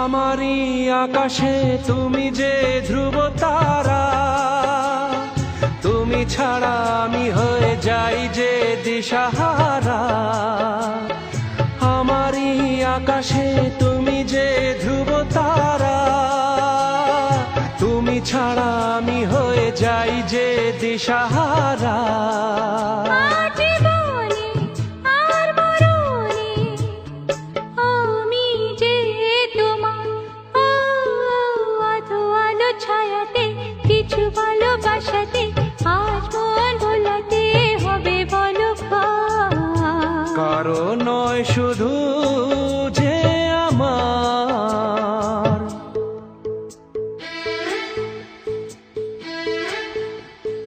আমারই আকাশে তুমি যে ধ্রুব তারা, তুমি ছাড়া আমি হয়ে যাই যে দিশাহারা। আমারই আকাশে তুমি যে ধ্রুব তারা, তুমি ছাড়া আমি হয়ে যাই যে দিশাহারা।